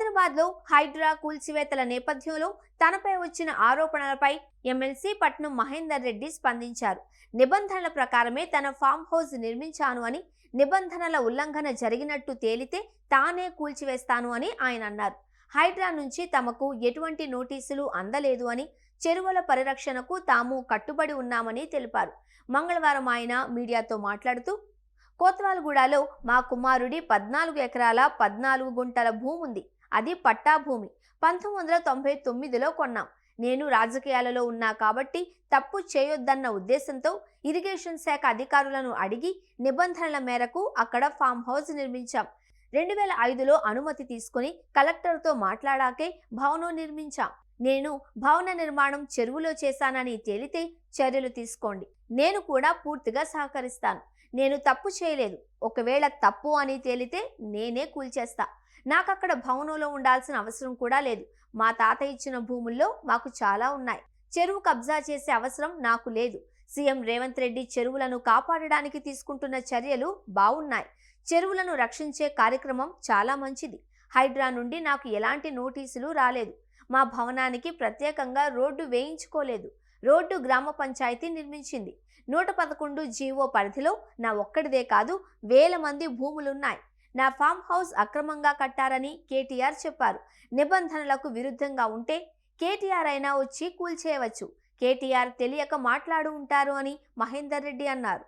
హైదరాబాద్లో హైడ్రా కూల్చివేతల నేపథ్యంలో తనపై వచ్చిన ఆరోపణలపై ఎమ్మెల్సీ పట్నం మహేందర్ రెడ్డి స్పందించారు. నిబంధనల ప్రకారమే తన ఫామ్ హౌస్ నిర్మించాను అని, నిబంధనల ఉల్లంఘన జరిగినట్టు తేలితే తానే కూల్చివేస్తాను అని ఆయన అన్నారు. హైడ్రా నుంచి తమకు ఎటువంటి నోటీసులు అందలేదు అని, చెరువుల పరిరక్షణకు తాము కట్టుబడి ఉన్నామని తెలిపారు. మంగళవారం ఆయన మీడియాతో మాట్లాడుతూ, కోత్వాల్గూడలో మా కుమారుడి 14 ఎకరాల 14 గుంటల భూమి ఉంది. అది పట్టా భూమి. 1999లో కొన్నాం. నేను రాజకీయాలలో ఉన్నా కాబట్టి తప్పు చేయొద్దన్న ఉద్దేశంతో ఇరిగేషన్ శాఖ అధికారులను అడిగి నిబంధనల మేరకు అక్కడ ఫామ్ హౌస్ నిర్మించాం. 2005లో అనుమతి తీసుకుని కలెక్టర్తో మాట్లాడాకే భవనం నిర్మించాం. నేను భవన నిర్మాణం చెరువులో చేశానని తేలితే చర్యలు తీసుకోండి. నేను కూడా పూర్తిగా సహకరిస్తాను. నేను తప్పు చేయలేదు. ఒకవేళ తప్పు అని తేలితే నేనే కూల్చేస్తా. నాకక్కడ భవనంలో ఉండాల్సిన అవసరం కూడా లేదు. మా తాత ఇచ్చిన భూముల్లో మాకు చాలా ఉన్నాయి. చెరువు కబ్జా చేసే అవసరం నాకు లేదు. సీఎం రేవంత్ రెడ్డి చెరువులను కాపాడడానికి తీసుకుంటున్న చర్యలు బాగున్నాయి. చెరువులను రక్షించే కార్యక్రమం చాలా మంచిది. హైడ్రా నుండి నాకు ఎలాంటి నోటీసులు రాలేదు. మా భవనానికి ప్రత్యేకంగా రోడ్డు వేయించుకోలేదు. రోడ్డు గ్రామ పంచాయతీ నిర్మించింది. 111 జీవో పరిధిలో నా ఒక్కడిదే కాదు, వేల మంది భూములున్నాయి. నా ఫామ్ హౌస్ అక్రమంగా కట్టారని కేటీఆర్ చెప్పారు. నిబంధనలకు విరుద్ధంగా ఉంటే కేటీఆర్ అయినా వచ్చి కూల్చేయవచ్చు. కేటీఆర్ తెలియక మాట్లాడు ఉంటారు అని మహేందర్ రెడ్డి అన్నారు.